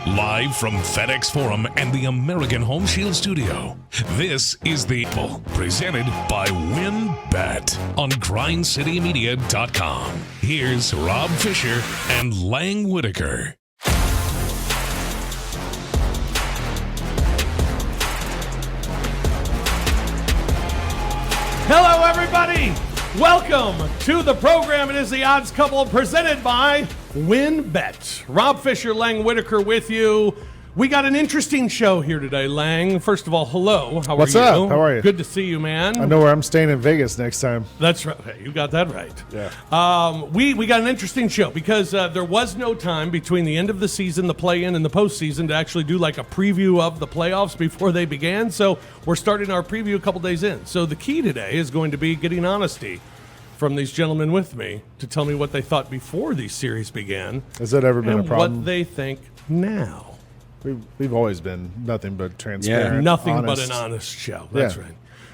Live from FedEx Forum and the American Home Shield Studio, this is the presented by WinBet on GrindCityMedia.com. Here's Rob Fisher and Lang Whitaker. Hello, everybody. Welcome to the program. It is the Odds Couple presented by WinBet. Rob Fisher, Lang Whitaker with you. We got an interesting show here today, Lang. First of all, hello. How are you? What's up? How are you? Good to see you, man. I know where I'm staying in Vegas next time. That's right. Hey, you got that right. Yeah. We got an interesting show because there was no time between the end of the season, the play-in, and the postseason to actually do like a preview of the playoffs before they began. So we're starting our preview a couple days in. So the key today is going to be getting honesty from these gentlemen with me to tell me what they thought before these series began. Has that ever been a problem? What they think now. We've always been nothing but transparent. Yeah, nothing honest. but an honest show. That's right.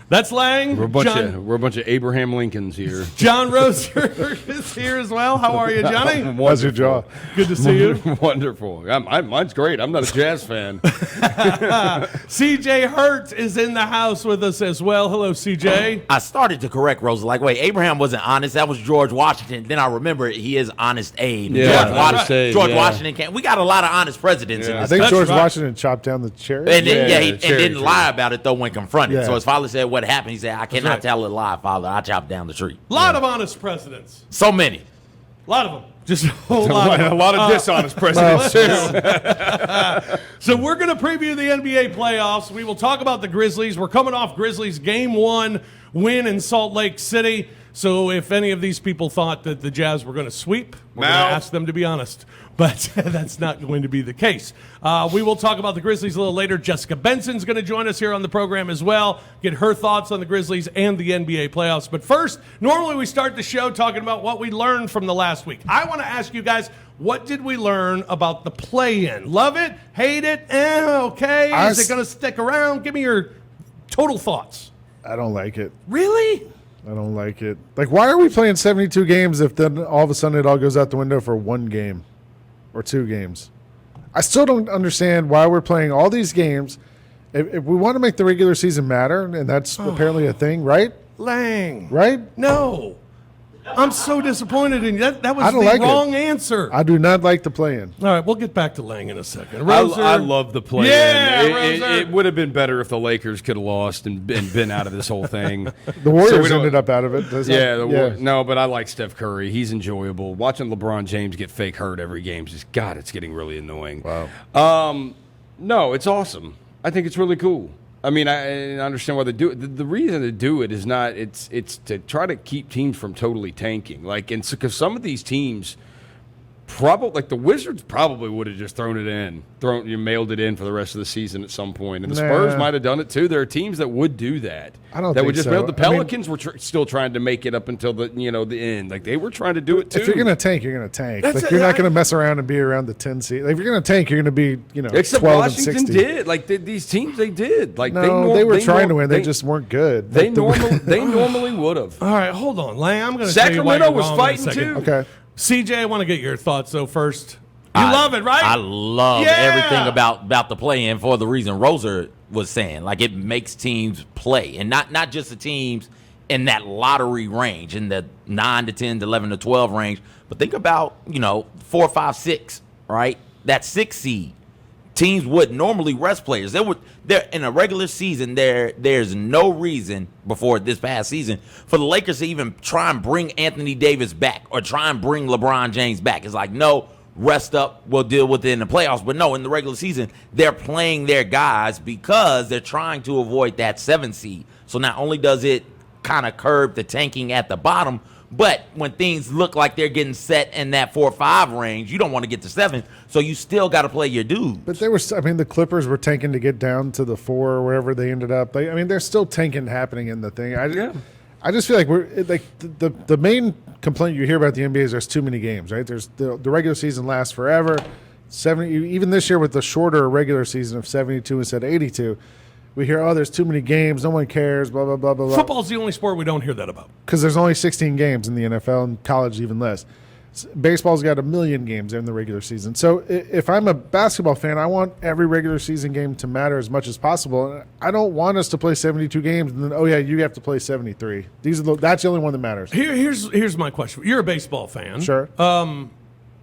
That's Lang. We're a bunch of Abraham Lincolns here. John Roser is here as well. How are you, Johnny? How's your jaw? Good to see you. Wonderful. Mine's great. I'm not a Jazz fan. CJ Hurt is in the house with us as well. Hello, CJ. I started to correct Rosa. Like, wait, Abraham wasn't honest. That was George Washington. Then I remember he is Honest Abe. Yeah, George Washington can't. We got a lot of honest presidents in I this think country. George Washington chopped down the cherry. And then, the cherry didn't tree. lie about it, though, when confronted. Yeah. So his father said what happened. He said, I cannot right. tell a lie, father. I chopped down the tree. A lot of honest presidents. So many. A lot of them. Just a whole lot of them. A lot of dishonest presidents, too. So we're going to preview the NBA playoffs. We will talk about the Grizzlies. We're coming off Grizzlies' Game 1 win in Salt Lake City. So if any of these people thought that the Jazz were going to sweep, we're going to ask them to be honest. But that's not going to be the case. We will talk about the Grizzlies a little later. Jessica Benson is going to join us here on the program as well, get her thoughts on the Grizzlies and the NBA playoffs. But first, normally we start the show talking about what we learned from the last week. I want to ask you guys, what did we learn about the play-in? Love it? Hate it? Okay. Is it going to stick around? Give me your total thoughts. I don't like it. Really? I don't like it. Like, why are we playing 72 games if then all of a sudden it all goes out the window for one game or two games? I still don't understand why we're playing all these games. If we want to make the regular season matter, and that's apparently a thing, right? Lang. Right? No. I'm so disappointed in you. That was the wrong answer. I do not like the play-in. All right, we'll get back to Lang in a second. I love the play-in. Yeah, it would have been better if the Lakers could have lost and been out of this whole thing. The Warriors ended up out of it. No, but I like Steph Curry. He's enjoyable. Watching LeBron James get fake hurt every game is just, God, it's getting really annoying. Wow. No, it's awesome. I think it's really cool. I mean, I understand why they do it. The reason to do it is not it's to try to keep teams from totally tanking. Like, and because some of these teams, probably like the Wizards, probably would have just mailed it in for the rest of the season at some point. And the Spurs might have done it too. There are teams that would do that. I don't that think would just so. mail. The Pelicans were still trying to make it up until the end. Like they were trying to do it too. If you're gonna tank, you're gonna tank. You're not gonna mess around and be around the 10 seed. Like, if you're gonna tank, you're gonna be Except 12 Washington and 60. did. Like these teams, they did. Like they were trying to win. They just weren't good. They normally would have. All right, hold on, Lang. I'm going to Sacramento was fighting too. Okay. CJ, I want to get your thoughts though first. You love it, right? I love everything about the play-in for the reason Roser was saying. Like, it makes teams play, and not just the teams in that lottery range, in the 9 to 10 to 11 to 12 range, but think about 4, 5, 6, right? That 6 seed. Teams would normally rest players. There in a regular season, there's no reason before this past season for the Lakers to even try and bring Anthony Davis back or try and bring LeBron James back. It's like, no, rest up, we'll deal with it in the playoffs. But no, in the regular season, they're playing their guys because they're trying to avoid that 7 seed. So not only does it kind of curb the tanking at the bottom, but when things look like they're getting set in that 4 or 5 range, you don't want to get to 7, so you still got to play your dudes. But the Clippers were tanking to get down to the 4 or wherever they ended up. There's still tanking happening in the thing. I just feel like the main complaint you hear about the NBA is there's too many games, right? There's the regular season lasts forever. 70, even this year with the shorter regular season of 72 instead of 82. We hear, there's too many games, no one cares, blah, blah, blah, blah, blah. Football's the only sport we don't hear that about. Because there's only 16 games in the NFL and college even less. Baseball's got 1 million games in the regular season. So if I'm a basketball fan, I want every regular season game to matter as much as possible. I don't want us to play 72 games and then, oh, yeah, you have to play 73. That's the only one that matters. Here's my question. You're a baseball fan. Sure.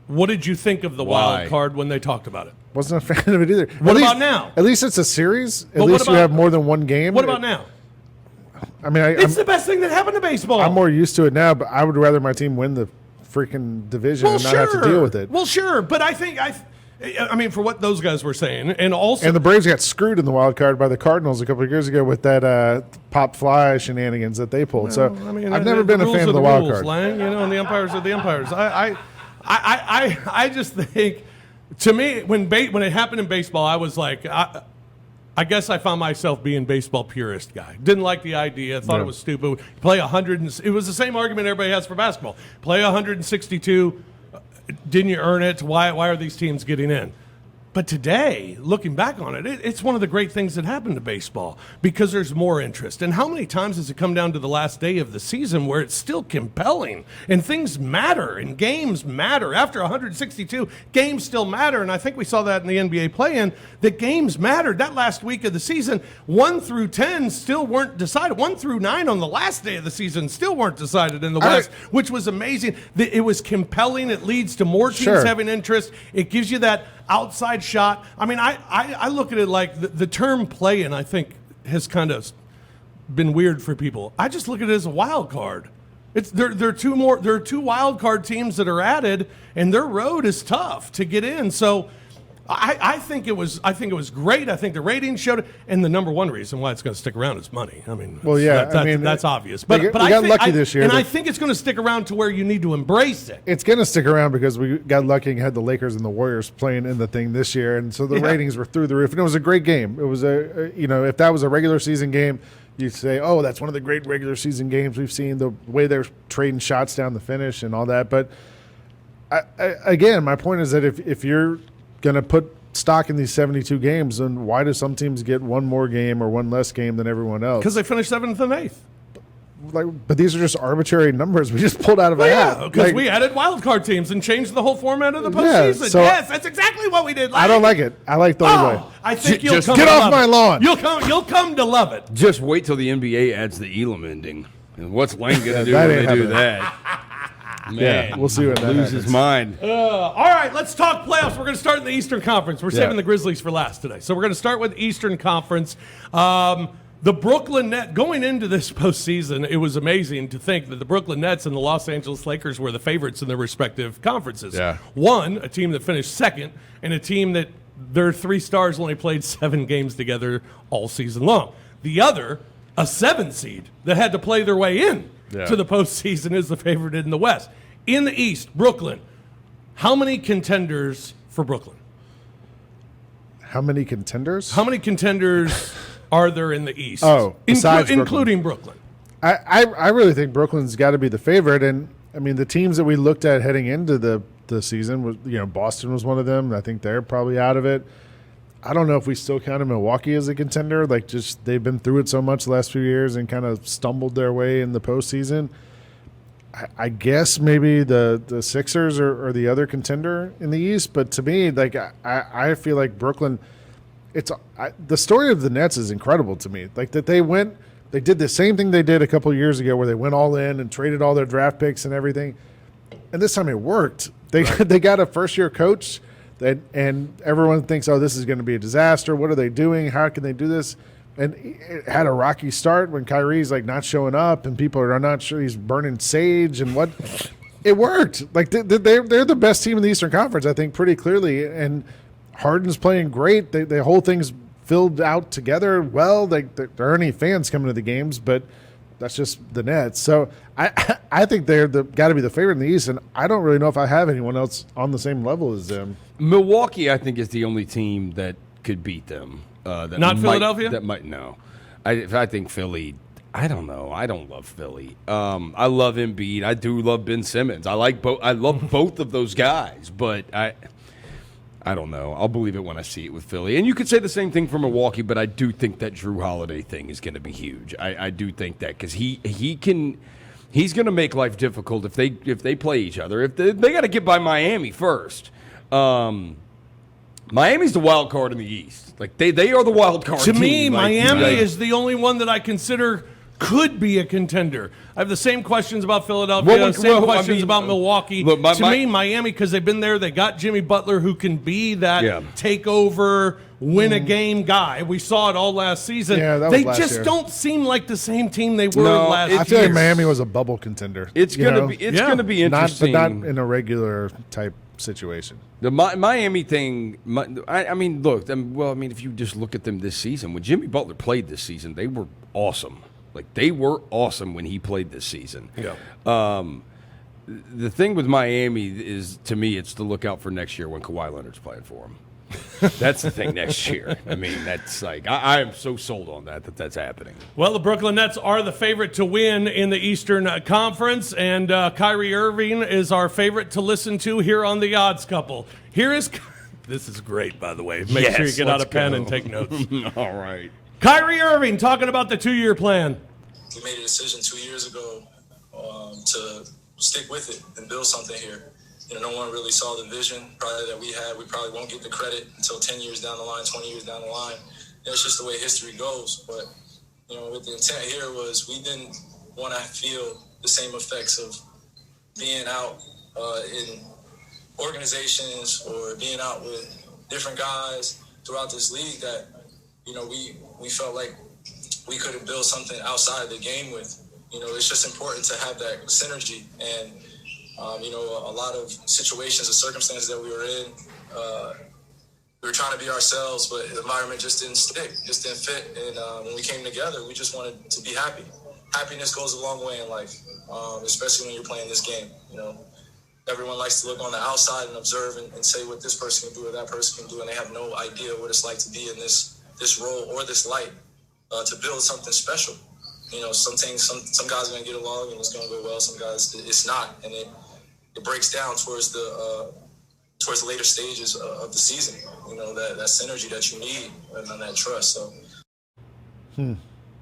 What did you think of the wild card when they talked about it? Wasn't a fan of it either. What about now? At least it's a series. At least you have more than one game. What about now? I mean, it's the best thing that happened to baseball. I'm more used to it now, but I would rather my team win the freaking division and not have to deal with it. Well, sure, but I think I mean, for what those guys were saying, and also, and the Braves got screwed in the wild card by the Cardinals a couple of years ago with that pop fly shenanigans that they pulled. So I mean, I've never been a fan of the wild card. Lang, and the umpires are the umpires. I just think, to me, when it happened in baseball, I was like, I guess I found myself being baseball purist guy. Didn't like the idea. Thought it was stupid. Play 100. It was the same argument everybody has for basketball. Play 162. Didn't you earn it? Why are these teams getting in? But today, looking back on it, it's one of the great things that happened to baseball because there's more interest. And how many times has it come down to the last day of the season where it's still compelling and things matter and games matter? After 162, games still matter. And I think we saw that in the NBA play-in, that games mattered. That last week of the season, 1 through 10 still weren't decided. 1 through 9 on the last day of the season still weren't decided in the West, which was amazing. It was compelling. It leads to more teams having interest. It gives you that outside shot. I mean, I look at it like the term play-in, I think, has kind of been weird for people. I just look at it as a wild card. There are two wild card teams that are added, and their road is tough to get in. So I think it was great. I think the ratings showed it, and the number one reason why it's going to stick around is money. I mean, well, yeah, that's obvious. But we got lucky this year, and I think it's going to stick around to where you need to embrace it. It's going to stick around because we got lucky and had the Lakers and the Warriors playing in the thing this year, and so the ratings were through the roof. And it was a great game. It was if that was a regular season game, you'd say, oh, that's one of the great regular season games we've seen. The way they're trading shots down the finish and all that. But again, my point is that if you're going to put stock in these 72 games, then why do some teams get one more game or one less game than everyone else? Because they finished 7th and 8th. But these are just arbitrary numbers we just pulled out of a hat. Because we added wild card teams and changed the whole format of the postseason. So yes, that's exactly what we did. I don't like it. I like the other way. I think you'll come get to off love my it. lawn. You'll come to love it. Just wait till the NBA adds the Elam ending. And what's Lane going to do that when ain't they do happening. that? Man, Yeah, we'll see what that lose his happens. mind. All right, let's talk playoffs. We're going to start in the Eastern Conference. We're saving the Grizzlies for last today. So we're going to start with Eastern Conference. The Brooklyn Nets, going into this postseason, it was amazing to think that the Brooklyn Nets and the Los Angeles Lakers were the favorites in their respective conferences. Yeah. One, a team that finished second, and a team that their 3 stars only played 7 games together all season long. The other, a 7 seed that had to play their way in to the postseason, is the favorite in the West. In the East, Brooklyn. How many contenders for Brooklyn? How many contenders? How many contenders are there in the East? Oh, besides including Brooklyn. I really think Brooklyn's got to be the favorite. And, I mean, the teams that we looked at heading into the season, was Boston was one of them. I think they're probably out of it. I don't know if we still count Milwaukee as a contender. Just they've been through it so much the last few years and kind of stumbled their way in the postseason. I guess maybe the Sixers are the other contender in the East. But to me, I feel like Brooklyn, the story of the Nets is incredible to me. That they did the same thing they did a couple of years ago where they went all in and traded all their draft picks and everything. And this time it worked. They got a first-year coach. And everyone thinks, oh, this is going to be a disaster. What are they doing? How can they do this? And it had a rocky start when Kyrie's not showing up and people are not sure he's burning sage and what. It worked. They're the best team in the Eastern Conference, I think, pretty clearly. And Harden's playing great. The whole thing's filled out together well. There aren't any fans coming to the games, but that's just the Nets. So I think they're got to be the favorite in the East, and I don't really know if I have anyone else on the same level as them. Milwaukee, I think, is the only team that could beat them. Philadelphia? That might no. I think Philly. I don't know. I don't love Philly. I love Embiid. I do love Ben Simmons. I love both of those guys, but I don't know. I'll believe it when I see it with Philly. And you could say the same thing for Milwaukee, but I do think that Drew Holiday thing is going to be huge. I do think that because he can he's going to make life difficult if they play each other. If they got to get by Miami first. Miami's the wild card in the East. Like they are the wild card. To team. me, Like, Miami is the only one that I consider could be a contender. I have the same questions about Philadelphia, questions about Milwaukee. Look, to me, Miami, because they've been there, they got Jimmy Butler, who can be that takeover, win a game guy. We saw it all last season. Yeah, that was they last just year. don't seem like the same team they were last year. I feel like Miami was a bubble contender. It's gonna be interesting, but not in a regular type situation. The Miami thing. I mean, look. If you just look at them this season, when Jimmy Butler played this season, they were awesome. Like they were awesome when he played this season. Yeah. The thing with Miami is, to me, it's to look out for next year when Kawhi Leonard's playing for them. That's the thing next year. I mean, that's like I am so sold on that's happening. Well, the Brooklyn Nets are the favorite to win in the Eastern Conference, and Kyrie Irving is our favorite to listen to here on the Odds Couple. Here is this is great, by the way. Make sure you get out a pen and take notes. All right. Kyrie Irving talking about the 2-year plan. We made a decision 2 years ago to stick with it and build something here. No one really saw the vision probably that we had. We probably won't get the credit until 10 years down the line, 20 years down the line. It's just the way history goes. But, what the intent here was we didn't want to feel the same effects of being out in organizations or being out with different guys throughout this league that, we felt like we could have built something outside of the game with. It's just important to have that synergy. And, a lot of situations and circumstances that we were in, we were trying to be ourselves, but the environment just didn't stick, just didn't fit. And when we came together, we just wanted to be happy. Happiness goes a long way in life, especially when you're playing this game. Everyone likes to look on the outside and observe and say what this person can do or that person can do, and they have no idea what it's like to be in this role or this light to build something special. Some guys are going to get along and it's going to go well. Some guys it's not, and it breaks down towards the later stages of the season. That synergy that you need and that trust. So,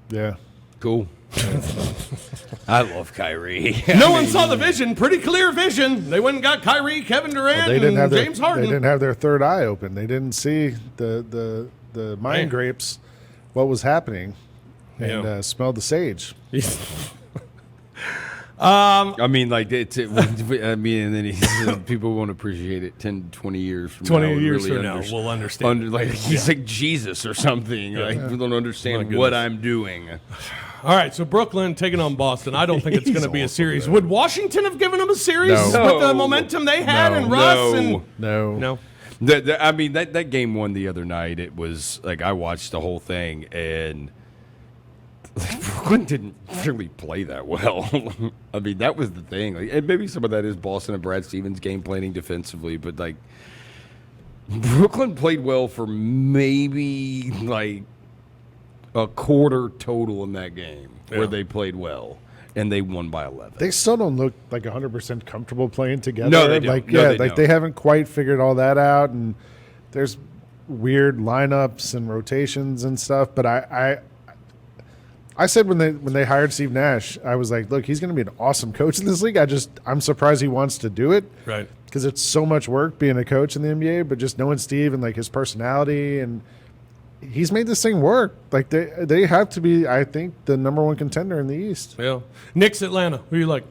yeah, cool. I love Kyrie. No one saw the vision. Pretty clear vision. They went and got Kyrie, Kevin Durant, and James Harden. They didn't have their third eye open. They didn't see the mind grapes, what was happening, and smell the sage. And then people won't appreciate it 10, 20 years from 20 years from now, we'll understand. He's like Jesus or something. Yeah. Like, people don't understand what I'm doing. All right, so Brooklyn taking on Boston. I don't think it's going to be a series. Would Washington have given them a series with the momentum they had and Russ? No. That game one the other night, it was like I watched the whole thing, and Brooklyn didn't really play that well. I mean, that was the thing. And maybe some of that is Boston and Brad Stevens game planning defensively, but Brooklyn played well for maybe a quarter total in that game where they played well, and they won by 11. They still don't look like 100% comfortable playing together. No, they don't. They haven't quite figured all that out, and there's weird lineups and rotations and stuff. But I said when they hired Steve Nash, I was like, look, he's going to be an awesome coach in this league. I'm surprised he wants to do it, right? Because it's so much work being a coach in the NBA. But just knowing Steve and his personality, and he's made this thing work. They have to be, I think, the number one contender in the East. Yeah. Knicks, Atlanta. Who you like?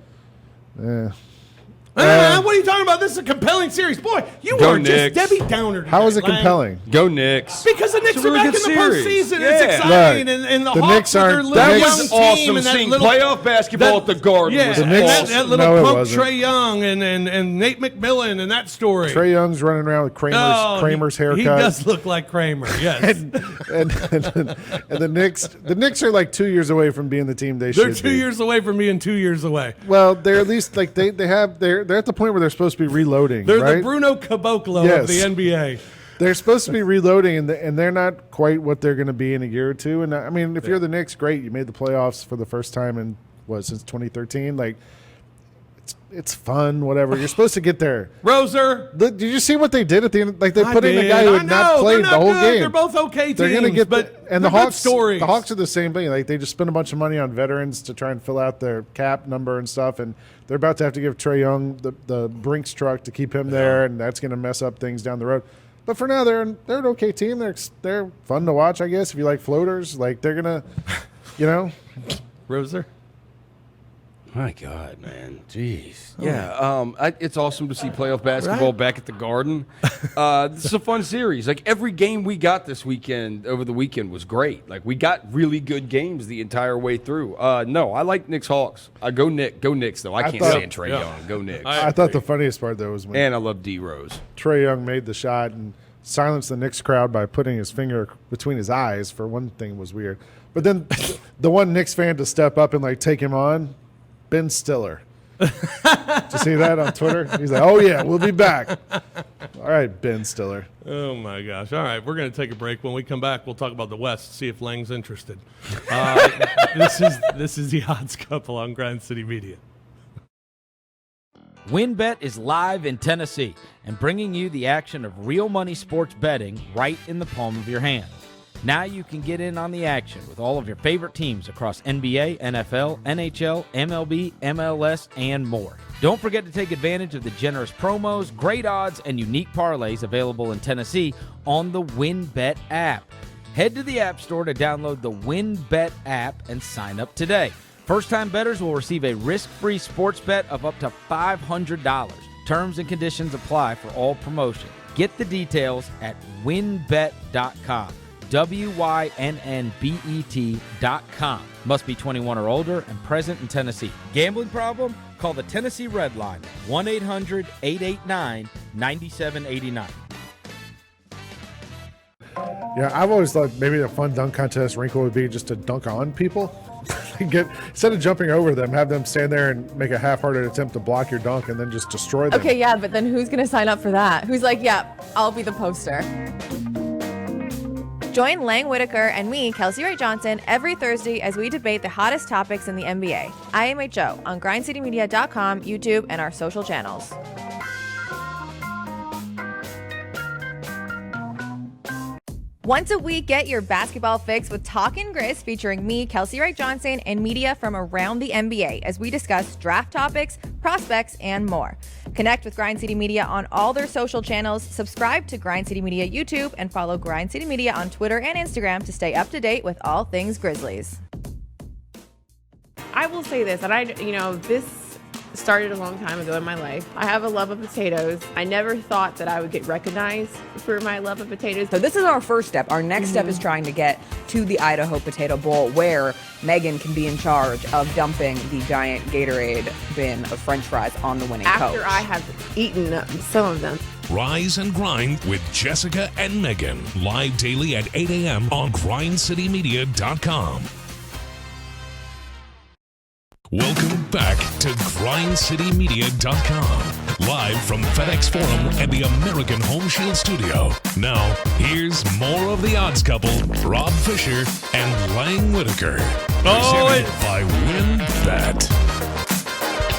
What are you talking about? This is a compelling series. Boy, you are Knicks. just Debbie Downer tonight, How is it compelling? Go Knicks. Because the Knicks It's a are really back in good the series. postseason. Yeah. It's exciting. Look, And the the Hawks Knicks with their aren't- little That young was team awesome. and that Seeing little playoff basketball at the Garden was and awesome. that little No, it punk wasn't. Trae Young and Nate McMillan and that story. Trae Young's running around with Kramer's haircut. He does look like Kramer, yes. and the Knicks are 2 years away from being the team they should be. They're 2 years away from being 2 years away. Well, they're at least they're at the point where they're supposed to be reloading. They're right? the Bruno Caboclo of the NBA. They're supposed to be reloading, and they're not quite what they're going to be in a year or two. And I mean, if you're the Knicks, great, you made the playoffs for the first time in since 2013. it's fun, whatever. You're supposed to get there. Roser. Did you see what they did at the end? Like they put in a did. guy who I had know, not played they're the whole good. game. They're both okay teams. They're gonna get and the they're good Hawks. stories. The Hawks are the same thing. Like they just spend a bunch of money on veterans to try and fill out their cap number and stuff, and they're about to have to give Trae Young the Brinks truck to keep him there, and that's going to mess up things down the road. But for now, they're an okay team. They're fun to watch, I guess, if you like floaters. Like they're gonna, Roser. My God, man. Jeez. Yeah. It's awesome to see playoff basketball back at the Garden. This is a fun series. Like, every game we got this weekend, over the weekend, was great. Like, we got really good games the entire way through. No, I like Knicks Hawks. Go Knicks, though. I can't stand Trae Young. Go Knicks. I thought the funniest part, though, was when and I love D Rose. Trae Young made the shot and silenced the Knicks crowd by putting his finger between his eyes. For one thing, was weird. But then the one Knicks fan to step up and, like, take him on, Ben Stiller. Did you see that on Twitter? He's like, "Oh yeah, we'll be back." All right, Ben Stiller. Oh my gosh! All right, we're going to take a break. When we come back, we'll talk about the West. See if Lang's interested. This is the Odds Couple on Grind City Media. WynnBET is live in Tennessee and bringing you the action of real money sports betting right in the palm of your hand. Now you can get in on the action with all of your favorite teams across NBA, NFL, NHL, MLB, MLS, and more. Don't forget to take advantage of the generous promos, great odds, and unique parlays available in Tennessee on the WynnBET app. Head to the App Store to download the WynnBET app and sign up today. First-time bettors will receive a risk-free sports bet of up to $500. Terms and conditions apply for all promotion. Get the details at wynnbet.com. WYNNBET.com. Must be 21 or older and present in Tennessee. Gambling problem? Call the Tennessee Red Line, 1-800-889-9789. Yeah, I've always thought maybe a fun dunk contest wrinkle would be just to dunk on people. Instead of jumping over them, have them stand there and make a half-hearted attempt to block your dunk and then just destroy them. Okay, yeah, but then who's going to sign up for that? Who's like, yeah, I'll be the poster. Join Lang Whitaker and me, Kelsey Ray Johnson, every Thursday as we debate the hottest topics in the NBA. IMHO on grindcitymedia.com, YouTube, and our social channels. Once a week, get your basketball fix with Talkin' Grizz featuring me, Kelsey Wright Johnson, and media from around the NBA as we discuss draft topics, prospects, and more. Connect with Grind City Media on all their social channels, subscribe to Grind City Media YouTube, and follow Grind City Media on Twitter and Instagram to stay up to date with all things Grizzlies. I will say this, and this started a long time ago in my life. I have a love of potatoes. I never thought that I would get recognized for my love of potatoes. So this is our first step. Our next step is trying to get to the Idaho Potato Bowl, where Megan can be in charge of dumping the giant Gatorade bin of French fries on the winning coach. After I have eaten some of them. Rise and Grind with Jessica and Megan. Live daily at 8 a.m. on grindcitymedia.com. Welcome back to grindcitymedia.com. Live from FedEx Forum and the American Home Shield Studio. Now, here's more of the Odds Couple, Rob Fisher and Lang Whitaker. Presented by WynnBET.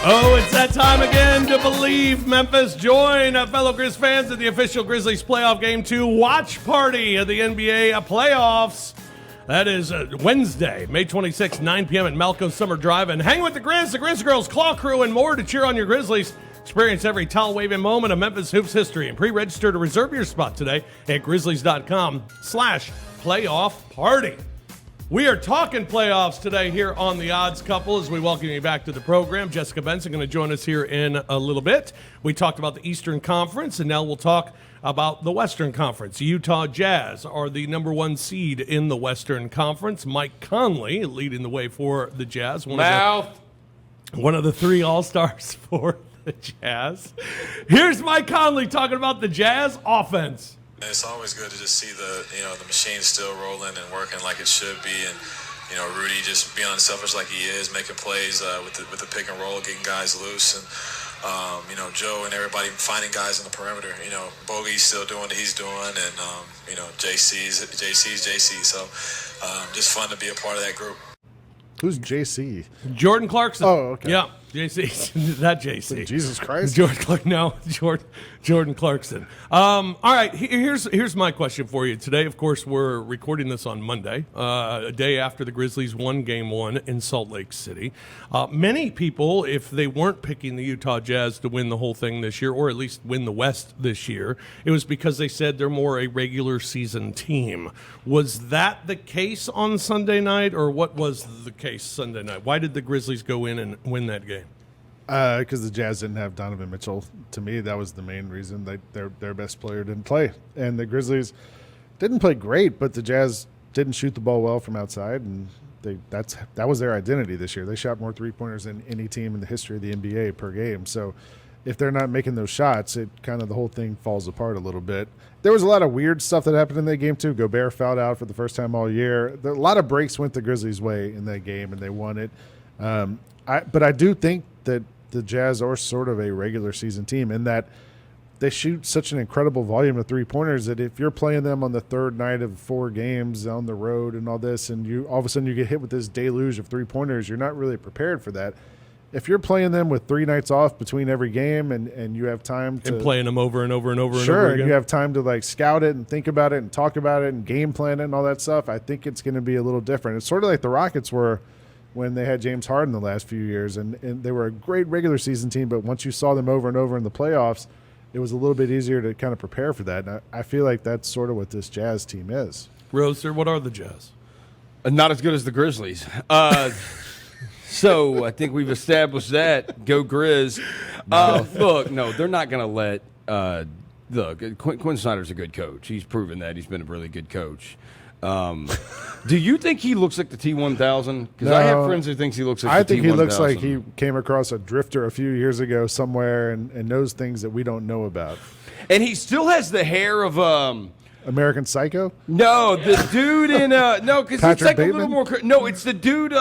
Oh, it's that time again to believe. Memphis, join fellow Grizz fans at the official Grizzlies playoff game 2 watch party of the NBA playoffs. That is Wednesday, May 26th, 9 p.m. at Malco Summer Drive. And hang with the Grizz Girls, Claw Crew, and more to cheer on your Grizzlies. Experience every towel-waving moment of Memphis Hoops history and pre-register to reserve your spot today at grizzlies.com/playoff party. We are talking playoffs today here on The Odds Couple as we welcome you back to the program. Jessica Benson going to join us here in a little bit. We talked about the Eastern Conference, and now we'll talk about the Western Conference. Utah Jazz are the number 1 seed in the Western Conference. Mike Conley leading the way for the Jazz. One of the 3 All-Stars for the Jazz. Here's Mike Conley talking about the Jazz offense. It's always good to just see the machine still rolling and working like it should be, and Rudy just being unselfish like he is, making plays with the pick and roll, getting guys loose, and Joe and everybody finding guys on the perimeter. Bogey's still doing what he's doing, and JC's JC. So just fun to be a part of that group. Who's JC? Jordan Clarkson. Oh, okay. Yeah. JC, not JC. Jesus Christ. Jordan Clarkson. All right, here's my question for you today. Of course, we're recording this on Monday, a day after the Grizzlies won Game 1 in Salt Lake City. Many people, if they weren't picking the Utah Jazz to win the whole thing this year, or at least win the West this year, it was because they said they're more a regular season team. Was that the case on Sunday night, or what was the case Sunday night? Why did the Grizzlies go in and win that game? Because the Jazz didn't have Donovan Mitchell. To me, that was the main reason. Their best player didn't play. And the Grizzlies didn't play great, but the Jazz didn't shoot the ball well from outside, and that was their identity this year. They shot more three-pointers than any team in the history of the NBA per game. So if they're not making those shots, it kind of the whole thing falls apart a little bit. There was a lot of weird stuff that happened in that game, too. Gobert fouled out for the first time all year. A lot of breaks went the Grizzlies' way in that game, and they won it. But I do think that the Jazz are sort of a regular season team in that they shoot such an incredible volume of three-pointers that if you're playing them on the third night of 4 games on the road and all this, and you all of a sudden you get hit with this deluge of three-pointers, you're not really prepared for that. If you're playing them with 3 nights off between every game and you have time to – and playing them over and over and over and sure, over again. and you have time to, like, scout it and think about it and talk about it and game plan it and all that stuff, I think it's going to be a little different. It's sort of like the Rockets were – when they had James Harden the last few years, and they were a great regular season team, but once you saw them over and over in the playoffs, it was a little bit easier to kind of prepare for that. And I feel like that's sort of what this Jazz team is. Roser, what are the Jazz? Not as good as the Grizzlies. So I think we've established that. Go Grizz. Look, no, they're not going to let look, Quinn Snyder's a good coach. He's proven that. He's been a really good coach. Do you think he looks like the T-1000? Because I have friends who thinks he looks like the T-1000. I think he looks like he came across a drifter a few years ago somewhere and knows things that we don't know about. And he still has the hair of American Psycho? No, the dude in no, because it's like Bateman? A little more. No, it's the dude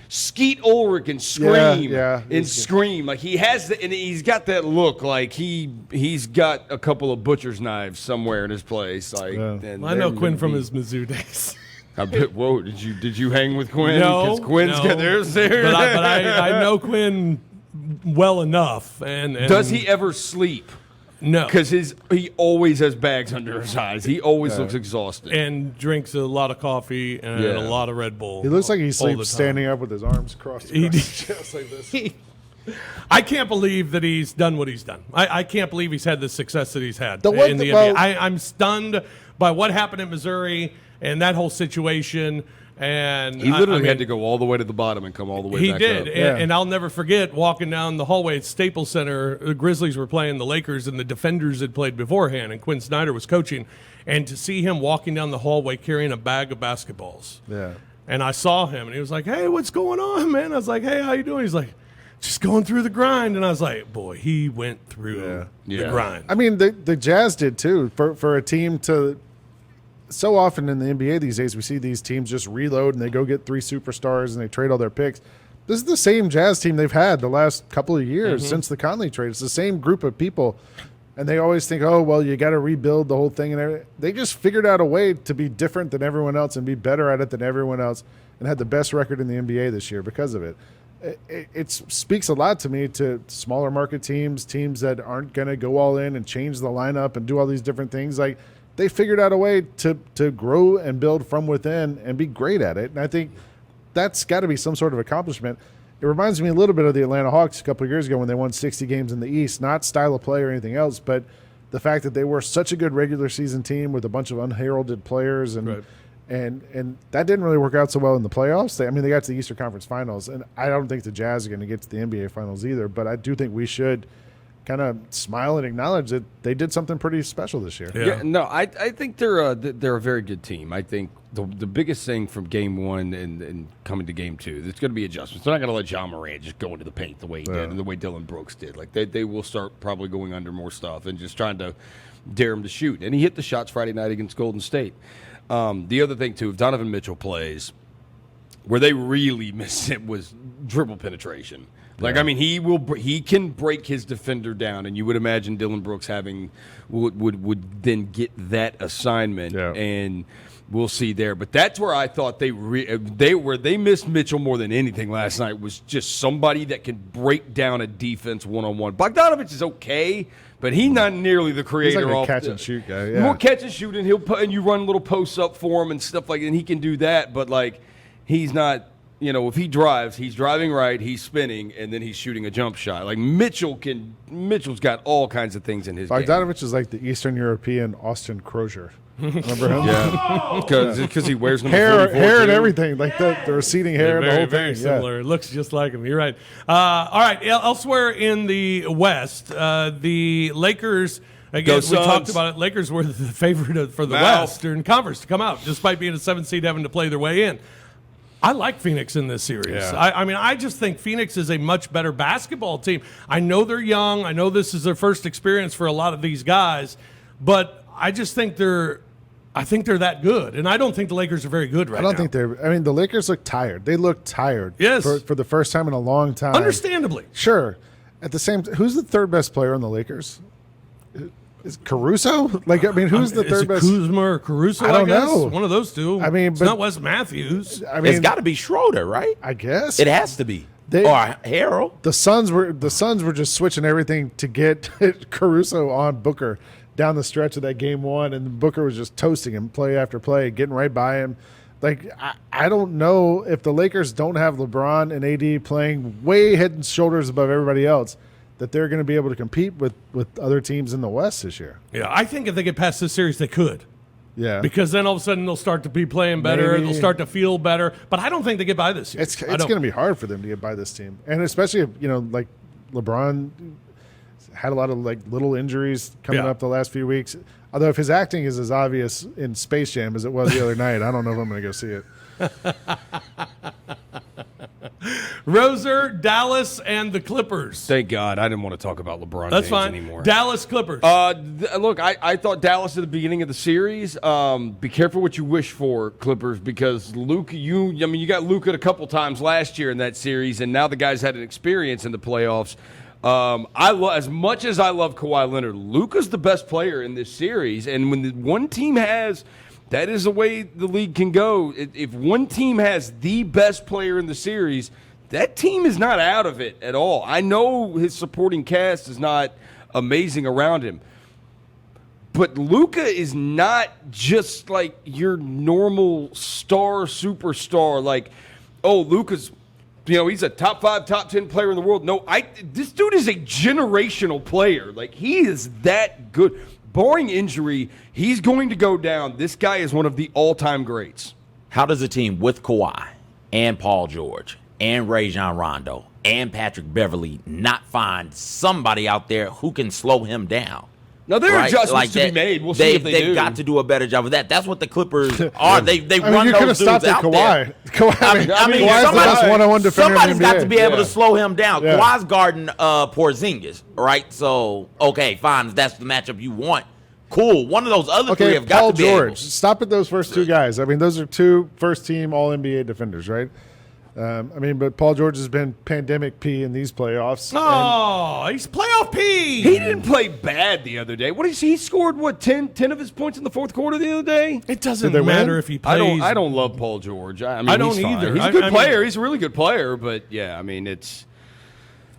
Skeet Ulrich in Scream. Yeah, in Scream, like he has and he's got that look like he's got a couple of butcher's knives somewhere in his place. Like and I know Quinn from his Mizzou days. I bet. Whoa! Did you hang with Quinn? No, because Quinn's got theirs there. But I know Quinn well enough. And does he ever sleep? No, because he always has bags under his eyes. He always looks exhausted and drinks a lot of coffee and a lot of Red Bull. He looks like he sleeps standing up with his arms crossed across his chest like this. I can't believe that he's done what he's done. I can't believe he's had the success that he's had in the NBA. I'm stunned by what happened in Missouri and that whole situation. And he literally had to go all the way to the bottom and come all the way back up. He did, and I'll never forget walking down the hallway at Staples Center. The Grizzlies were playing the Lakers, and the Defenders had played beforehand, and Quinn Snyder was coaching. And to see him walking down the hallway carrying a bag of basketballs. Yeah. And I saw him, and he was like, "Hey, what's going on, man?" I was like, "Hey, how you doing?" He's like, "Just going through the grind." And I was like, boy, he went through the grind. I mean, the Jazz did, too, for a team to – so often in the NBA these days, we see these teams just reload and they go get 3 superstars and they trade all their picks. This is the same Jazz team they've had the last couple of years since the Conley trade. It's the same group of people, and they always think, oh, well, you got to rebuild the whole thing. And everything. They just figured out a way to be different than everyone else and be better at it than everyone else and had the best record in the NBA this year because of it. It speaks a lot to me to smaller market teams that aren't going to go all in and change the lineup and do all these different things. Like, they figured out a way to grow and build from within and be great at it. And I think that's got to be some sort of accomplishment. It reminds me a little bit of the Atlanta Hawks a couple of years ago when they won 60 games in the East, not style of play or anything else, but the fact that they were such a good regular season team with a bunch of unheralded players and that didn't really work out so well in the playoffs. They got to the Eastern Conference Finals, and I don't think the Jazz are going to get to the NBA Finals either, but I do think we should kind of smile and acknowledge that they did something pretty special this year. I think they're a very good team. I think the biggest thing from Game 1 and coming to Game 2, there's going to be adjustments. They're not going to let John Morant just go into the paint the way he did and the way Dylan Brooks did. Like they will start probably going under more stuff and just trying to dare him to shoot. And he hit the shots Friday night against Golden State. The other thing, too, if Donovan Mitchell plays, where they really missed it was dribble penetration. Like, I mean, he can break his defender down, and you would imagine Dylan Brooks would then get that assignment, and we'll see there. But that's where I thought they missed Mitchell more than anything last night, was just somebody that can break down a defense one-on-one. Bogdanovich is okay, but he's not nearly the creator. He's like a catch and shoot guy. Yeah. More catch and shoot, and and you run little posts up for him and stuff like that, and he can do that. But like, he's not. If he drives, he's driving right, he's spinning, and then he's shooting a jump shot. Like Mitchell's got all kinds of things in his game. Bogdanovich is like the Eastern European Austin Crozier. Remember him? Yeah, because he wears hair and everything, like the receding hair, and the whole thing. Very similar. It looks just like him. You're right. All right. Elsewhere in the West, the Lakers. Again, we talked about it. Lakers were the favorite for the Western Conference to come out, despite being a 7 seed, having to play their way in. I like Phoenix in this series. Yeah. I just think Phoenix is a much better basketball team. I know they're young. I know this is their first experience for a lot of these guys, but I just think they're that good, and I don't think the Lakers are very good right now. I don't think they're. I mean, the Lakers look tired. They look tired. Yes, for the first time in a long time. Understandably, sure. At the same, who's the third best player on the Lakers? Is Caruso? Like, I mean, who's the third best? Kuzma or Caruso? I don't know. One of those two. I mean, it's not Wes Matthews. I mean, it's got to be Schroeder, right? I guess it has to be. Or Harrell. The Suns were just switching everything to get Caruso on Booker down the stretch of that game one, and Booker was just toasting him play after play, getting right by him. Like, I don't know if the Lakers don't have LeBron and AD playing way head and shoulders above everybody else, that they're going to be able to compete with other teams in the West this year. Yeah, I think if they get past this series, they could. Yeah. Because then all of a sudden they'll start to be playing better. Maybe. They'll start to feel better. But I don't think they get by this year. It's going to be hard for them to get by this team. And especially if, like LeBron had a lot of like little injuries coming up the last few weeks. Although if his acting is as obvious in Space Jam as it was the other night, I don't know if I'm going to go see it. Roser, Dallas, and the Clippers. Thank God. I didn't want to talk about LeBron That's James fine. anymore. Dallas Clippers. Look, I thought Dallas at the beginning of the series. Be careful what you wish for, Clippers, because Luka. You got Luka a couple times last year in that series, and now the guy's had an experience in the playoffs. As much as I love Kawhi Leonard, Luka's the best player in this series, and when one team has. That is the way the league can go. If one team has the best player in the series, that team is not out of it at all. I know his supporting cast is not amazing around him, but Luka is not just like your normal superstar. Like, Luka's, he's a top 5, top 10 player in the world. No, this dude is a generational player. Like, he is that good. Barring injury, he's going to go down. This guy is one of the all-time greats. How does a team with Kawhi and Paul George and Rajon Rondo and Patrick Beverly not find somebody out there who can slow him down? Now, there are adjustments to be made. We'll see if they do. They've got to do a better job of that. That's what the Clippers are. They run you those dudes out there. Kawhi's the best one-on-one defender somebody's in the NBA. got to be able to slow him down. Yeah. Kawhi's guarding Porzingis, right? So, okay, fine. If that's the matchup you want, cool. One of those other three have got to be George. able. Stop at those first two guys. I mean, those are two first-team All-NBA defenders, right? But Paul George has been pandemic P in these playoffs. He's playoff P. He didn't play bad the other day. He scored 10 of his points in the fourth quarter the other day? It doesn't matter if he plays. I don't love Paul George. I don't he's either. Fine. He's a good player. He's a really good player, but yeah, it's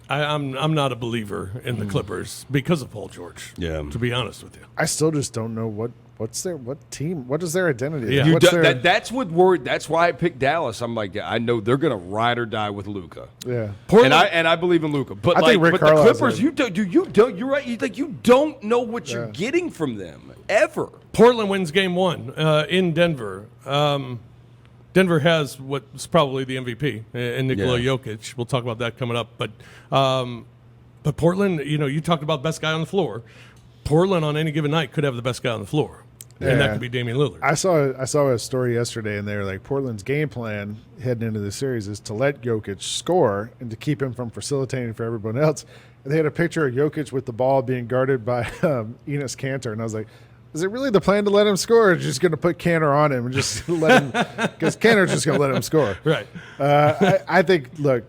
I'm not a believer in the Clippers because of Paul George. Yeah. To be honest with you. I still just don't know what team, what is their identity? Yeah. That's what worried. That's why I picked Dallas. I'm like, I know they're going to ride or die with Luka. Yeah. And I believe in Luka. But I think Rick the Carlisle's Clippers, you're right. You don't know what you're getting from them ever. Portland wins game 1 in Denver. Denver has what's probably the MVP in Nikola Jokic. We'll talk about that coming up. But Portland, you talked about best guy on the floor. Portland on any given night could have the best guy on the floor. And that could be Damian Lillard. I saw a story yesterday, and they're like, Portland's game plan heading into the series is to let Jokic score and to keep him from facilitating for everyone else. And they had a picture of Jokic with the ball being guarded by Enes Kanter, and I was like, is it really the plan to let him score, or just going to put Kanter on him and just let him – because Kanter's just going to let him score. Right. I think, look,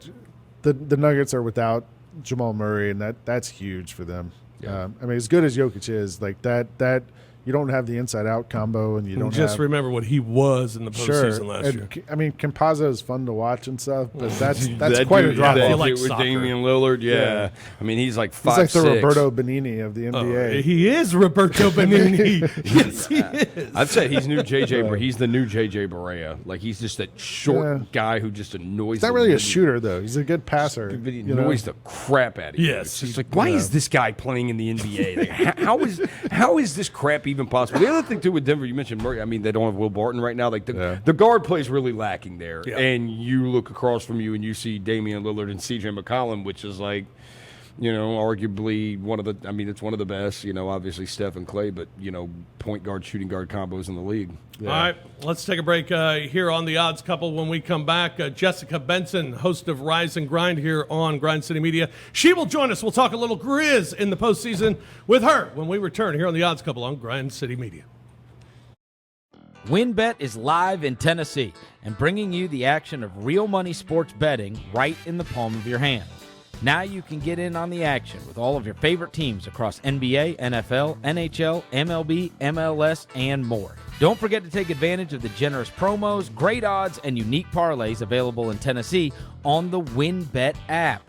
the Nuggets are without Jamal Murray, and that's huge for them. Yeah. I mean, as good as Jokic is, like that you don't have the inside-out combo, and you don't just remember what he was in the postseason last year. I mean, Campazzo is fun to watch and stuff, but that's that quite dude, a drop I off. feel like with soccer. Damian Lillard, yeah. I mean, he's like 5'6". He's like the Roberto Benigni of the NBA. He is Roberto Benigni. Yes, he is. I'd say he's he's the new JJ Barea. Like, he's just that short guy who just annoys. He's not really a shooter, though. He's a good passer. But he annoys the crap out of you. Yes. It's just like, why is this guy playing in the NBA? Like, how is this crap even possible? The other thing too with Denver, you mentioned Murray. I mean, they don't have Will Barton right now. Like the guard play is really lacking there. Yeah. And you look across from you and you see Damian Lillard and CJ McCollum, which is like, arguably one of the. I mean, it's one of the best. Obviously Steph and Clay, but point guard, shooting guard combos in the league. Yeah. All right, let's take a break here on the Odds Couple. When we come back, Jessica Benson, host of Rise and Grind here on Grind City Media, she will join us. We'll talk a little Grizz in the postseason with her when we return here on the Odds Couple on Grind City Media. WynnBET is live in Tennessee and bringing you the action of real money sports betting right in the palm of your hand. Now you can get in on the action with all of your favorite teams across NBA, NFL, NHL, MLB, MLS, and more. Don't forget to take advantage of the generous promos, great odds, and unique parlays available in Tennessee on the WynnBET app.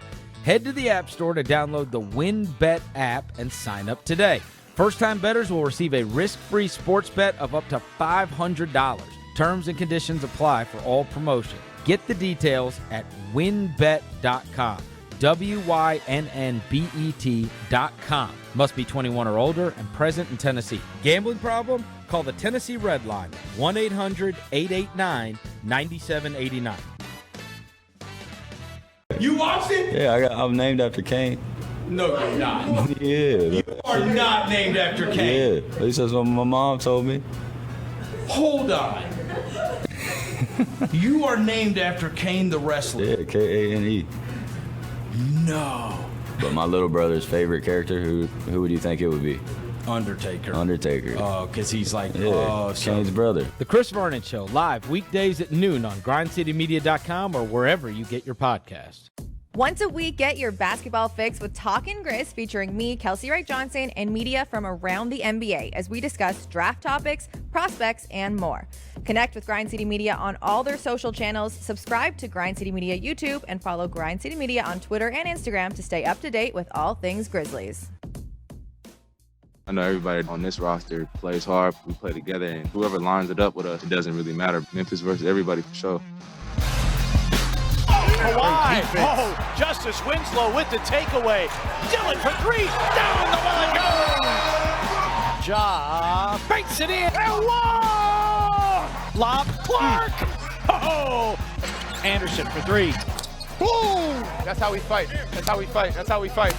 Head to the App Store to download the WynnBET app and sign up today. First-time bettors will receive a risk-free sports bet of up to $500. Terms and conditions apply for all promotion. Get the details at wynnbet.com. WYNNBET.com. Must be 21 or older and present in Tennessee. Gambling problem? Call the Tennessee Red Line, 1-800-889-9789. You watched it? Yeah, I'm named after Kane. No, you're not. Yeah. You are not named after Kane. Yeah, at least that's what my mom told me. Hold on. You are named after Kane the wrestler. Yeah, Kane. No. But my little brother's favorite character, who would you think it would be? Undertaker. Undertaker. Because he's like, Kane's brother. The Chris Vernon Show, live weekdays at noon on grindcitymedia.com or wherever you get your podcasts. Once a week, get your basketball fix with Talkin' Grizz featuring me, Kelsey Wright Johnson, and media from around the NBA as we discuss draft topics, prospects, and more. Connect with Grind City Media on all their social channels, subscribe to Grind City Media YouTube, and follow Grind City Media on Twitter and Instagram to stay up to date with all things Grizzlies. I know everybody on this roster plays hard. We play together, and whoever lines it up with us, it doesn't really matter. Memphis versus everybody for sure. Kawhi, Justice Winslow with the takeaway. Dillon for three, down the well it goes. Ja banks it in, and one! Lob, Clark! Anderson for three. Boom! That's how we fight. That's how we fight. That's how we fight.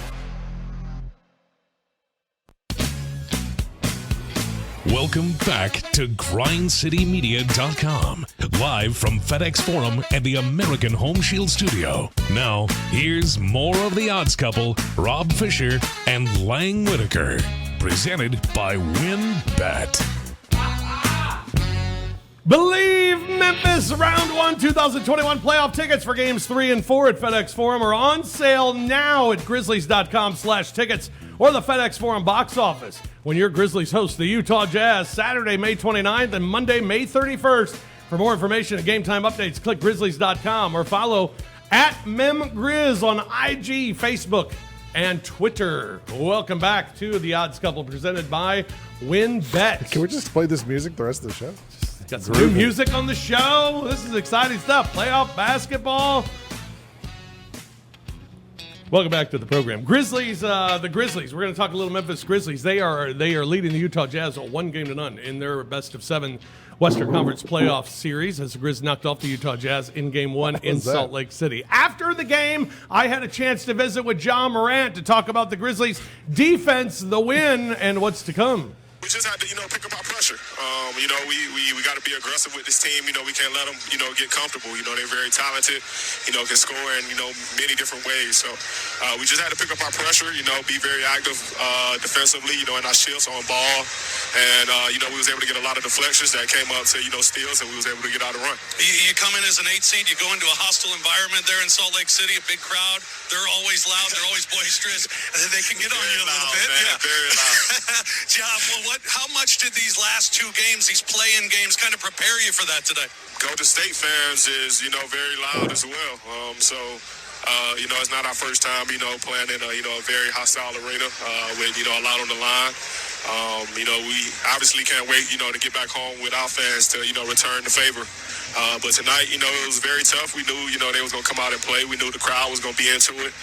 Welcome back to GrindCityMedia.com, live from FedEx Forum and the American Home Shield Studio. Now, here's more of the Odds Couple, Rob Fisher and Lang Whitaker, presented by WynnBET. Believe Memphis Round 1 2021 playoff tickets for games 3 and 4 at FedEx Forum are on sale now at Grizzlies.com/tickets or the FedEx Forum box office when your Grizzlies host the Utah Jazz Saturday, May 29th and Monday, May 31st. For more information and game time updates, click Grizzlies.com or follow @MemGrizz on IG, Facebook, and Twitter. Welcome back to the Odds Couple presented by WynnBET. Can we just play this music the rest of the show? Got some new music on the show. This is exciting stuff. Playoff basketball. Welcome back to the program. Grizzlies, the Grizzlies. We're going to talk a little Memphis Grizzlies. They are leading the Utah Jazz 1-0 in their best-of-7 Western Conference playoff series as the Grizz knocked off the Utah Jazz in Game 1 in Salt Lake City. After the game, I had a chance to visit with John Morant to talk about the Grizzlies' defense, the win, and what's to come. we just had to, pick up our pressure. We got to be aggressive with this team. We can't let them, get comfortable. They're very talented, can score in, many different ways. So we just had to pick up our pressure, be very active defensively, in our shifts on ball. And, we was able to get a lot of deflections that came up to, steals, and we was able to get out and run. You come in as an 8 seed, you go into a hostile environment there in Salt Lake City, a big crowd. They're always loud, they're always boisterous, and they can get on you a little bit. Man, yeah. Very loud. John, well, how much did these last 2 games, these play-in games, kind of prepare you for that today? Golden State fans is, very loud as well. It's not our first time, playing in a very hostile arena with, a lot on the line. We obviously can't wait, to get back home with our fans to, return the favor. But tonight, it was very tough. We knew, they was going to come out and play. We knew the crowd was going to be into it.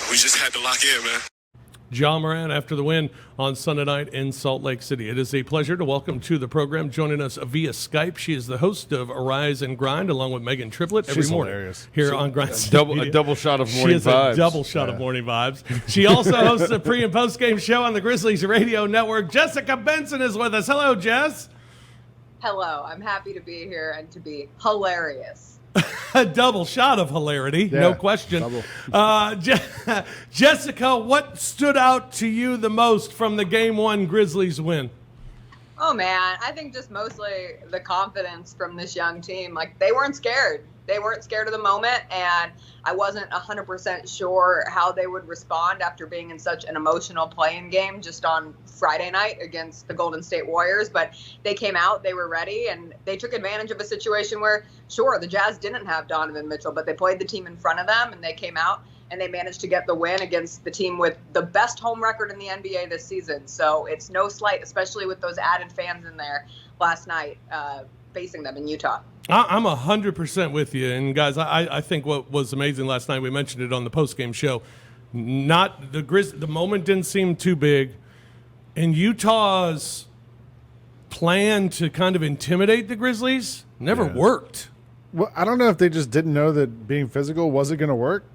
We just had to lock in, man. John Moran after the win on Sunday night in Salt Lake City. It is a pleasure to welcome to the program, joining us via Skype. She is the host of Arise and Grind, along with Megan Triplett every morning hilarious. here on Grind. A double shot of morning vibes. She is a double shot of morning vibes. She also hosts a pre- and post-game show on the Grizzlies Radio Network. Jessica Benson is with us. Hello, Jess. Hello. I'm happy to be here and to be hilarious. A double shot of hilarity, no question. Jessica, what stood out to you the most from the Game 1 Grizzlies win? Oh, man, I think just mostly the confidence from this young team. Like, they weren't scared. They weren't scared of the moment, and I wasn't 100% sure how they would respond after being in such an emotional playing game just on Friday night against the Golden State Warriors. But they came out, they were ready, and they took advantage of a situation where, sure, the Jazz didn't have Donovan Mitchell, but they played the team in front of them, and they came out, and they managed to get the win against the team with the best home record in the NBA this season. So it's no slight, especially with those added fans in there last night facing them in Utah. I'm 100% with you. And, guys, I think what was amazing last night, we mentioned it on the postgame show, not the moment didn't seem too big. And Utah's plan to kind of intimidate the Grizzlies never worked. Well, I don't know if they just didn't know that being physical wasn't going to work.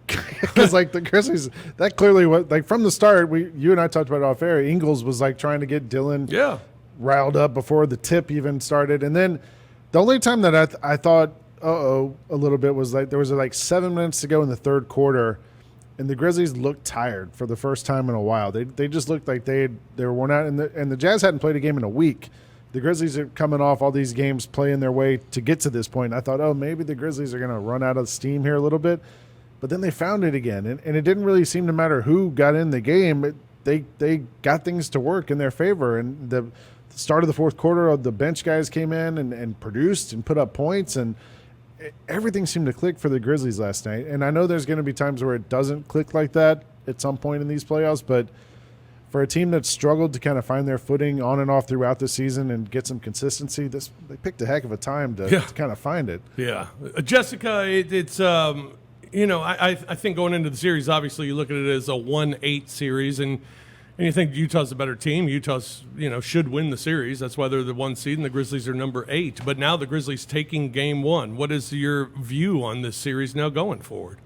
Because, the Grizzlies, that clearly was, from the start, you and I talked about it off air, Ingles was, trying to get Dylan riled up before the tip even started. And then the only time that I thought, a little bit was there was 7 minutes to go in the third quarter, and the Grizzlies looked tired for the first time in a while. They just looked like they were worn out, and the Jazz hadn't played a game in a week. The Grizzlies are coming off all these games, playing their way to get to this point. I thought, maybe the Grizzlies are going to run out of steam here a little bit, but then they found it again, and it didn't really seem to matter who got in the game. They got things to work in their favor, and the start of the fourth quarter, the bench guys came in and produced and put up points, and everything seemed to click for the Grizzlies last night. And I know there's going to be times where it doesn't click like that at some point in these playoffs, but for a team that struggled to kind of find their footing on and off throughout the season and get some consistency, they picked a heck of a time to kind of find it. Yeah. Jessica, it's I think going into the series, obviously you look at it as a 1-8 series, and you think Utah's a better team. Utah's, should win the series. That's why they're the 1 seed, and the Grizzlies are number 8. But now the Grizzlies taking Game 1. What is your view on this series now going forward?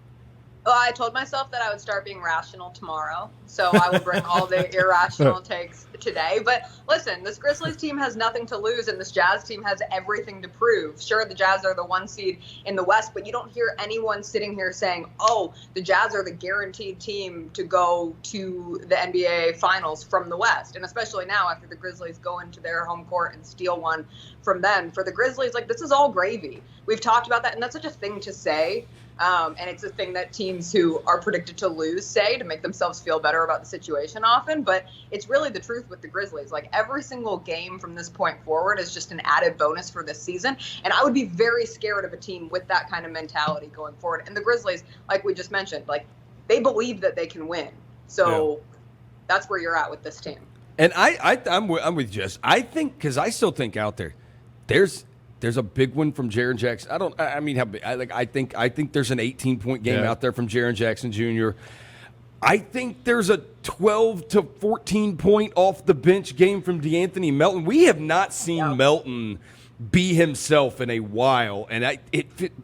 Well, I told myself that I would start being rational tomorrow, so I will bring all the irrational takes today. But listen, this Grizzlies team has nothing to lose, and this Jazz team has everything to prove. Sure, the Jazz are the 1 seed in the West, but you don't hear anyone sitting here saying, the Jazz are the guaranteed team to go to the NBA Finals from the West. And especially now after the Grizzlies go into their home court and steal one from them. For the Grizzlies, this is all gravy. We've talked about that, and that's such a thing to say. And it's a thing that teams who are predicted to lose say to make themselves feel better about the situation often. But it's really the truth with the Grizzlies. Every single game from this point forward is just an added bonus for this season. And I would be very scared of a team with that kind of mentality going forward. And the Grizzlies, like we just mentioned, they believe that they can win. So that's where you're at with this team. And I'm with Jess. I think, because I still think out there's a big one from Jaren Jackson. I think there's an 18-point game out there from Jaren Jackson Jr. I think there's a 12 to 14 point off the bench game from DeAnthony Melton. We have not seen Melton be himself in a while, and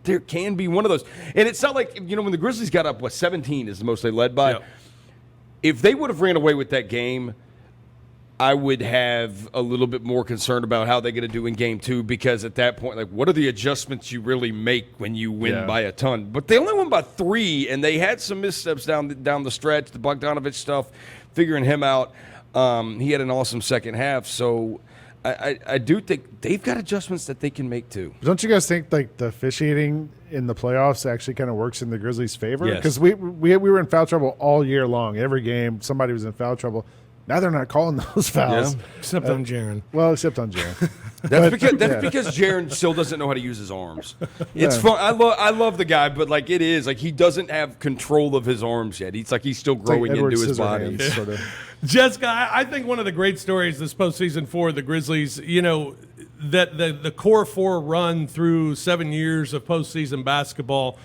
there can be one of those. And it's not like, when the Grizzlies got up, 17 is the most they led by. If they would have ran away with that game, I would have a little bit more concern about how they're going to do in game 2, because at that point, like, what are the adjustments you really make when you win by a ton? But they only won by 3, and they had some missteps down the stretch. The Bogdanovich stuff, figuring him out. He had an awesome second half. So I do think they've got adjustments that they can make too. Don't you guys think like the officiating in the playoffs actually kind of works in the Grizzlies' favor? Yes. Because we were in foul trouble all year long. Every game, somebody was in foul trouble. Now they're not calling those fouls. Yeah. Except on Jaren. Well, except on Jaren. That's because Jaren still doesn't know how to use his arms. It's fun. I love the guy, but like it is like he doesn't have control of his arms yet. He's still growing into his body. Sort of. Jessica, I think one of the great stories this postseason for the Grizzlies, that the core 4 run through 7 years of postseason basketball.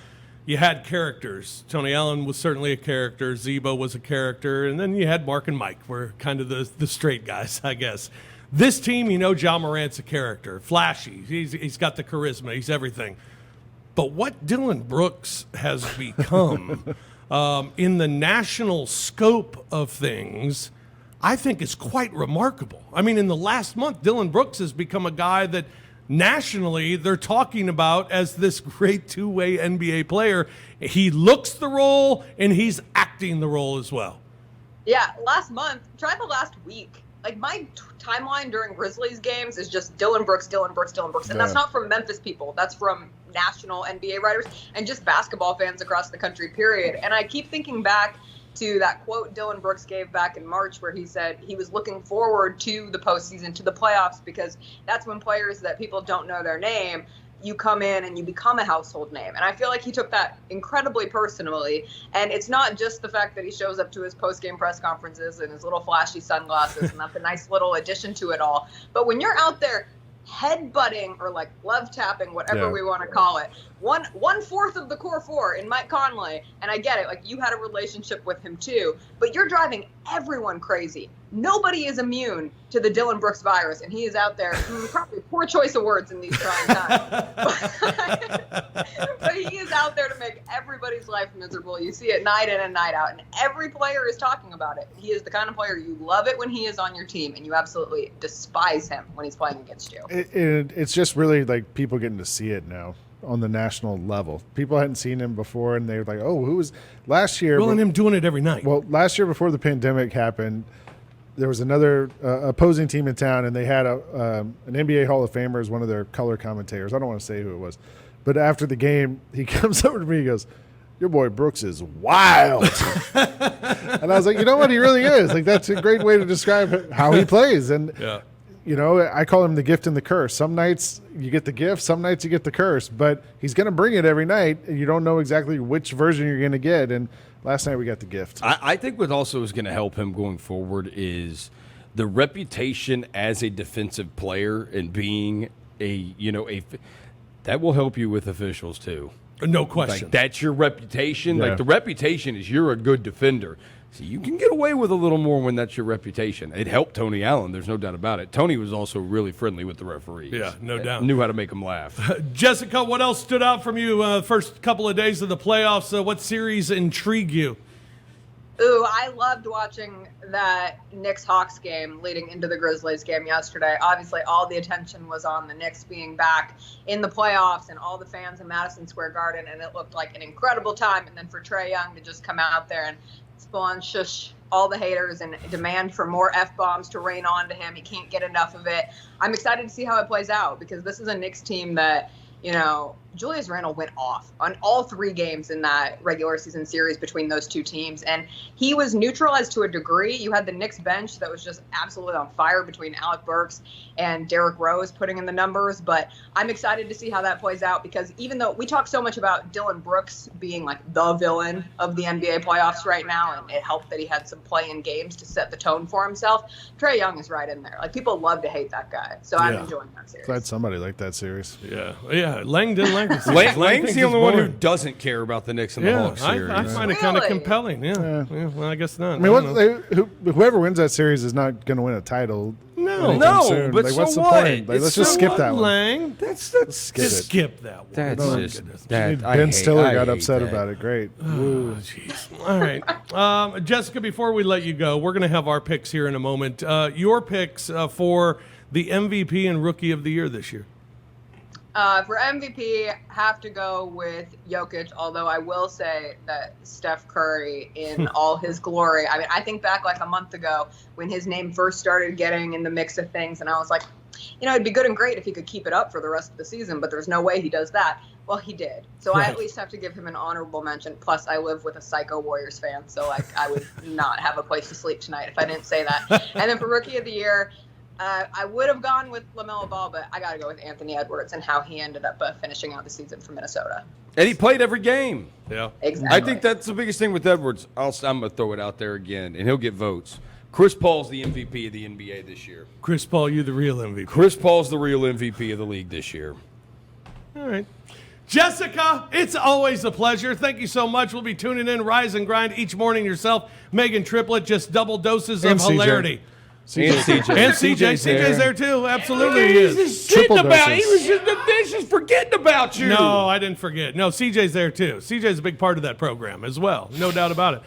You had characters. Tony Allen was certainly a character. Zebo was a character. And then you had Mark and Mike were kind of the straight guys, I guess. This team, Ja Morant's a character. Flashy. He's got the charisma. He's everything. But what Dillon Brooks has become in the national scope of things, I think is quite remarkable. I mean, in the last month, Dillon Brooks has become a guy that nationally they're talking about as this great two-way NBA player. He looks the role and he's acting the role as well. Yeah, last month, try the last week. Like my timeline during Grizzlies games is just Dillon Brooks. And that's not from Memphis people. That's from national NBA writers and just basketball fans across the country, period. And I keep thinking back to that quote Dillon Brooks gave back in March where he said he was looking forward to the postseason, to the playoffs, because that's when players that people don't know their name, you come in and you become a household name. And I feel like he took that incredibly personally. And it's not just the fact that he shows up to his post-game press conferences in his little flashy sunglasses, and that's a nice little addition to it all. But when you're out there headbutting or like love tapping, whatever we want to call it, one fourth of the core 4 in Mike Conley, and I get it, like you had a relationship with him too, but you're driving everyone crazy. Nobody is immune to the Dillon Brooks virus, and he is out there, probably poor choice of words in these trying times, but he is out there to make everybody's life miserable. You see it night in and night out, and every player is talking about it. He is the kind of player you love it when he is on your team, and you absolutely despise him when he's playing against you. It's just really like people getting to see it now on the national level. People hadn't seen him before, and they were like, oh, who was last year? Well, and him doing it every night. Well, last year before the pandemic happened, there was another opposing team in town, and they had an NBA Hall of Famer as one of their color commentators. I don't want to say who it was. But after the game, he comes over to me, he goes, your boy Brooks is wild. And I was like, you know what? He really is. Like, that's a great way to describe how he plays. And, I call him the gift and the curse. Some nights you get the gift, some nights you get the curse. But he's going to bring it every night, and you don't know exactly which version you're going to get. And last night we got the gift. I think what also is going to help him going forward is the reputation as a defensive player and being that will help you with officials too. No question. Like, that's your reputation. Yeah. Like, the reputation is you're a good defender. So you can get away with a little more when that's your reputation. It helped Tony Allen. There's no doubt about it. Tony was also really friendly with the referees. Yeah, no doubt. Knew how to make them laugh. Jessica, what else stood out from you first couple of days of the playoffs? What series intrigued you? Ooh, I loved watching that Knicks-Hawks game leading into the Grizzlies game yesterday. Obviously, all the attention was on the Knicks being back in the playoffs and all the fans in Madison Square Garden, and it looked like an incredible time. And then for Trae Young to just come out there and spawn shush all the haters and demand for more F-bombs to rain onto him. He can't get enough of it. I'm excited to see how it plays out, because this is a Knicks team that, Julius Randle went off on all 3 games in that regular season series between those two teams, and he was neutralized to a degree. You had the Knicks bench that was just absolutely on fire between Alec Burks and Derrick Rose putting in the numbers, but I'm excited to see how that plays out, because even though we talk so much about Dillon Brooks being like the villain of the NBA playoffs right now, and it helped that he had some play-in games to set the tone for himself, Trae Young is right in there. Like, people love to hate that guy, so I'm enjoying that series. Glad somebody liked that series. Yeah, Lang didn't like this. Lang's the only one who doesn't care about the Knicks and the Hawks series. I find it kind of compelling. Yeah. Well, I guess not. I mean, whoever wins that series is not going to win a title. No, No. No, soon. but like, so what's the what? point? Like, It's let's just so skip what, that one. Lang. Skip Just it. skip that one. That's Oh, just goodness. that. I Ben hate- Stiller I got hate upset that. about it. Great. Oh, jeez. All right. Jessica, before we let you go, we're going to have our picks here in a moment. Your picks for the MVP and Rookie of the Year this year. For MVP, have to go with Jokic, although I will say that Steph Curry in all his glory. I mean, I think back like a month ago when his name first started getting in the mix of things, and I was like, it'd be good and great if he could keep it up for the rest of the season, but there's no way he does that. Well, he did. So I at least have to give him an honorable mention. Plus, I live with a psycho Warriors fan, so I would not have a place to sleep tonight if I didn't say that. And then for Rookie of the Year, I would have gone with LaMelo Ball, but I got to go with Anthony Edwards and how he ended up finishing out the season for Minnesota. And he played every game. Yeah. Exactly. I think that's the biggest thing with Edwards. I'm going to throw it out there again, and he'll get votes. Chris Paul's the MVP of the NBA this year. Chris Paul, you the real MVP. Chris Paul's the real MVP of the league this year. All right. Jessica, it's always a pleasure. Thank you so much. We'll be tuning in, Rise and Grind each morning yourself. Megan Triplett, just double doses And of CJ. hilarity. And CJ. And CJ's there too. Absolutely, he is. just Triple sitting about. He doses. was just forgetting about you. No, I didn't forget. No, CJ's there too. CJ's a big part of that program as well. No doubt about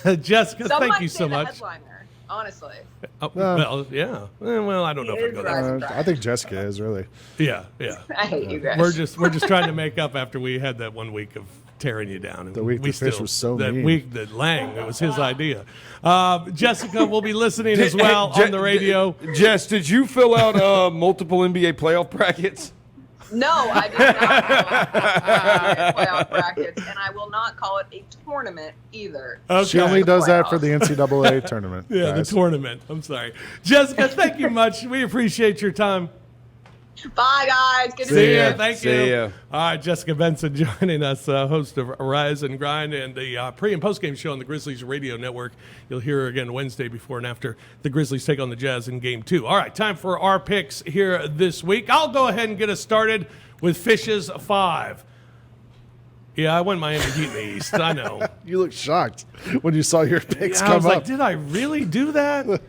it. Jessica, Some thank might you say so the much. headliner, honestly. Well, yeah. Well, I don't know if I go there. I think Jessica is really. Yeah. I hate you guys. We're just trying to make up after we had that 1 week of tearing you down. The week we the fish was so that mean. week that Lang, it was his idea. Jessica will be listening as well on the radio. Jess, did you fill out multiple NBA playoff brackets? No, I did not call it playoff brackets, and I will not call it a tournament either. She only does that for the NCAA tournament. Yeah, guys. the tournament. I'm sorry. Jessica, thank you much. We appreciate your time. Bye, guys. Good to See see ya. you. Thank you. See ya. All right, Jessica Benson joining us, host of Rise and Grind and the pre- and post-game show on the Grizzlies Radio Network. You'll hear her again Wednesday before and after the Grizzlies take on the Jazz in Game 2. All right, time for our picks here this week. I'll go ahead and get us started with Fish's 5. Yeah, I went Miami Heat in the East. I know. You look shocked when you saw your picks I come was up. like, did I really do that?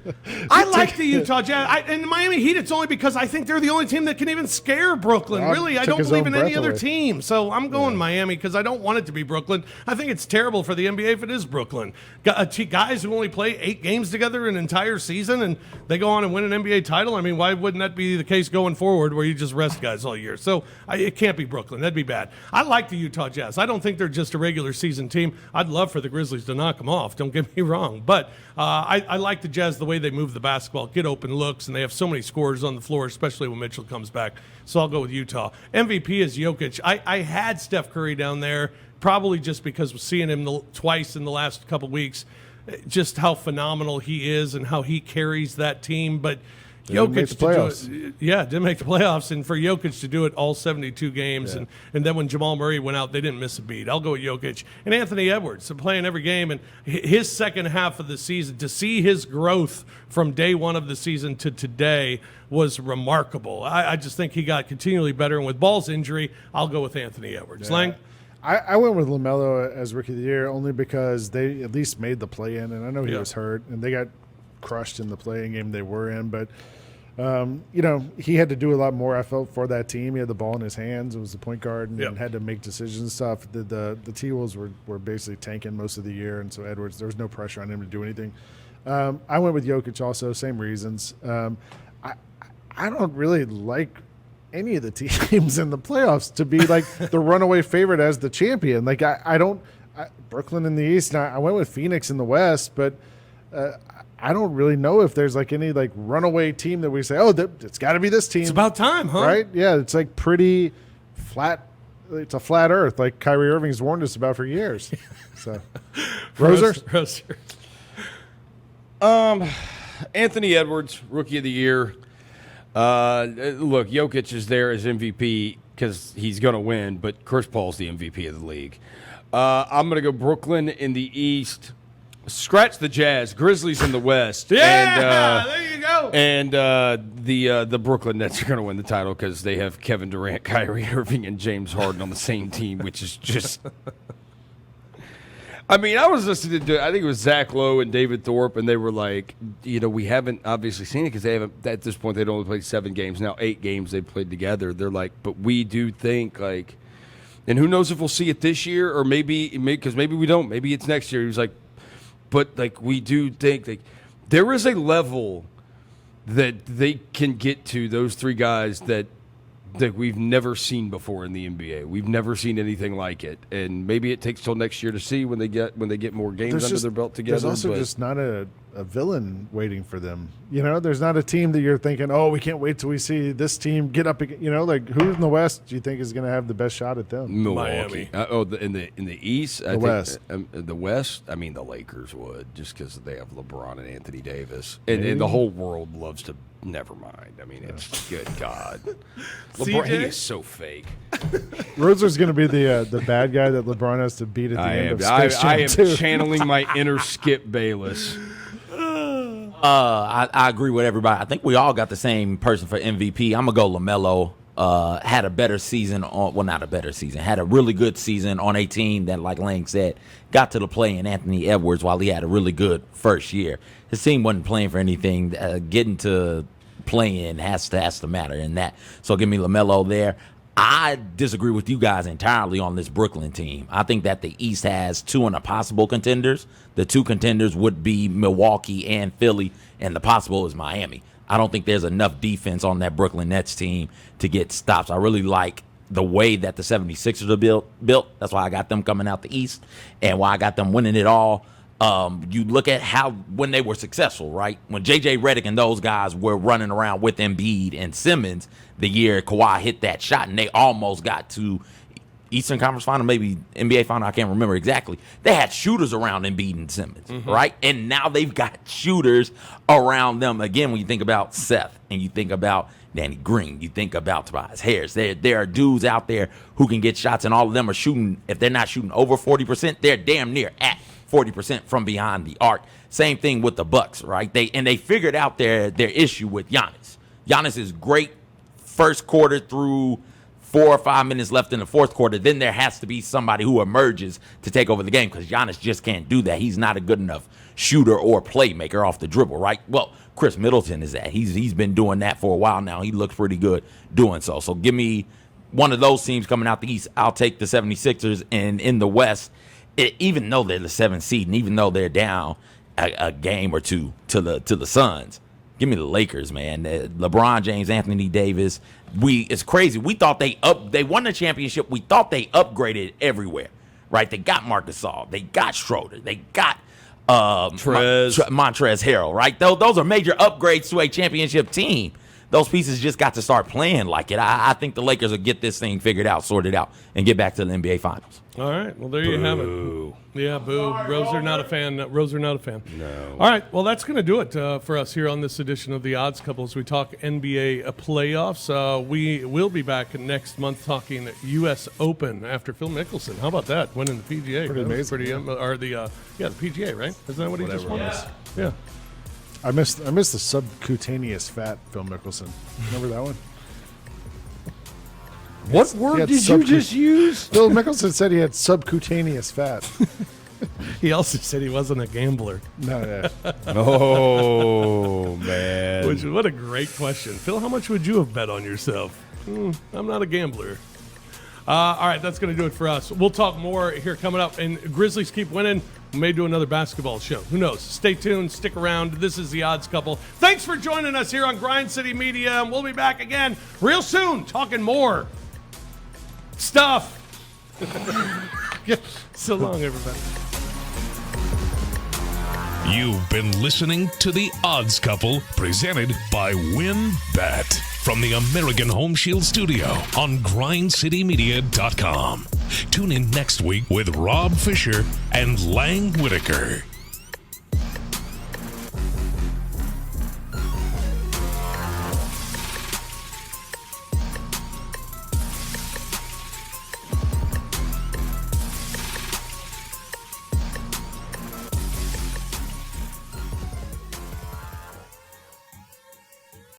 I like the Utah Jazz. And Miami Heat, it's only because I think they're the only team that can even scare Brooklyn. Rob Really, I took don't his believe own in any breath other away. team. So I'm going Miami because I don't want it to be Brooklyn. I think it's terrible for the NBA if it is Brooklyn. Guys who only play 8 games together an entire season and they go on and win an NBA title. I mean, why wouldn't that be the case going forward where you just rest guys all year? So it can't be Brooklyn. That'd be bad. I like the Utah Jazz. I don't think they're just a regular season team. I'd love for the Grizzlies to knock them off. Don't get me wrong. But I like the Jazz the way they move the basketball, get open looks, and they have so many scorers on the floor, especially when Mitchell comes back. So I'll go with Utah. MVP is Jokic. I had Steph Curry down there probably just because of seeing him twice in the last couple weeks, just how phenomenal he is and how he carries that team. But Didn't make Jokic the to do playoffs. it, didn't make the playoffs, and for Jokic to do it all 72 games, and then when Jamal Murray went out, they didn't miss a beat. I'll go with Jokic and Anthony Edwards, playing every game, and his second half of the season, to see his growth from day one of the season to today was remarkable. I just think he got continually better, and with Ball's injury, I'll go with Anthony Edwards. Yeah. Lang? I went with LaMelo as Rookie of the Year only because they at least made the play-in, and I know he Yeah. was hurt, and they got crushed in the play-in game they were in, but he had to do a lot more, I felt, for that team. He had the ball in his hands. It was the point guard and had to make decisions and stuff. The T-Wolves were basically tanking most of the year, and so Edwards, there was no pressure on him to do anything. I went with Jokic also, same reasons. I don't really like any of the teams in the playoffs to be like the runaway favorite as the champion. Like Brooklyn in the East, and I went with Phoenix in the West, but I don't really know if there's like any like runaway team that we say, it's got to be this team. It's about time, huh? Right? Yeah, it's like pretty flat. It's a flat earth, like Kyrie Irving's warned us about for years. So, Roser. Anthony Edwards, Rookie of the Year. Look, Jokic is there as MVP because he's going to win, but Chris Paul's the MVP of the league. I'm going to go Brooklyn in the East. Scratch the Jazz, Grizzlies in the West. Yeah, there you go. And the Brooklyn Nets are going to win the title because they have Kevin Durant, Kyrie Irving, and James Harden on the same team, which is just. I mean, I was listening to, I think it was Zach Lowe and David Thorpe, and they were like, we haven't obviously seen it because they haven't, at this point, they'd only played 7 games. Now 8 games they've played together. They're like, but we do think, like, and who knows if we'll see it this year or maybe because maybe we don't. Maybe it's next year. He was like, but, like, we do think, like, there is a level that they can get to, those 3 guys that we've never seen before in the NBA. We've never seen anything like it, and maybe it takes till next year to see when they get more games under their belt together. There's also just not a villain waiting for them. There's not a team that you're thinking, oh, we can't wait till we see this team get up again. Like who in the West do you think is going to have the best shot at them? Milwaukee. In the East, the West. The West. I mean, the Lakers would, just because they have LeBron and Anthony Davis, and the whole world loves to. Never mind. I mean, it's good God. LeBron, he is so fake. Roser's going to be the bad guy that LeBron has to beat at the end of Space Jam I am 2. channeling my inner Skip Bayless. I agree with everybody. I think we all got the same person for MVP. I'm going to go LaMelo. Had a better season not a better season. Had a really good season on a team that, like Lang said, got to the play in Anthony Edwards while he had a really good first year. His team wasn't playing for anything. Getting to play-in has to matter in that. So give me LaMelo there. I disagree with you guys entirely on this Brooklyn team. I think that the East has 2 and a possible contenders. The 2 contenders would be Milwaukee and Philly, and the possible is Miami. I don't think there's enough defense on that Brooklyn Nets team to get stops. I really like the way that the 76ers are built. That's why I got them coming out the East and why I got them winning it all. You look at when they were successful, right? When J.J. Redick and those guys were running around with Embiid and Simmons the year Kawhi hit that shot, and they almost got to Eastern Conference Final, maybe NBA Final, I can't remember exactly. They had shooters around Embiid and Simmons, right? And now they've got shooters around them. Again, when you think about Seth and you think about Danny Green, you think about Tobias Harris. There are dudes out there who can get shots, and all of them are shooting. If they're not shooting over 40%, they're damn near at 40% from behind the arc. Same thing with the Bucks, right? They figured out their issue with Giannis. Giannis is great first quarter through 4 or 5 minutes left in the fourth quarter. Then there has to be somebody who emerges to take over the game because Giannis just can't do that. He's not a good enough shooter or playmaker off the dribble, right? Well, Chris Middleton is that. He's been doing that for a while now. He looks pretty good doing so. So give me one of those teams coming out the East. I'll take the 76ers. And in the West, even though they're the 7th seed and even though they're down a game or two to the Suns, give me the Lakers, man. LeBron James, Anthony Davis. It's crazy. We thought they won the championship. We thought they upgraded everywhere, right? They got Marcus Gasol. They got Schroeder. They got Montrezl Harrell, right? Those are major upgrades to a championship team. Those pieces just got to start playing like it. I think the Lakers will get this thing figured out, sorted out, and get back to the NBA Finals. All right. Well, there you have it. Yeah, boo. Roser not a fan. Roser not a fan. No. All right. Well, that's going to do it for us here on this edition of The Odds Couple as we talk NBA playoffs. We will be back next month talking U.S. Open after Phil Mickelson. How about that? Winning the PGA. Pretty amazing. The PGA, right? Isn't that what he just won? Yeah. I missed the subcutaneous fat, Phil Mickelson. Remember that one? What word did you just use? Phil Mickelson said he had subcutaneous fat. He also said he wasn't a gambler. No, yeah. Oh, man. What a great question. Phil, how much would you have bet on yourself? I'm not a gambler. All right, that's going to do it for us. We'll talk more here coming up. And Grizzlies keep winning. We may do another basketball show. Who knows? Stay tuned. Stick around. This is The Odds Couple. Thanks for joining us here on Grind City Media. And we'll be back again real soon talking more stuff. So long, everybody. You've been listening to The Odds Couple, presented by WinBet from the American Home Shield Studio on GrindCityMedia.com. Tune in next week with Rob Fisher and Lang Whitaker.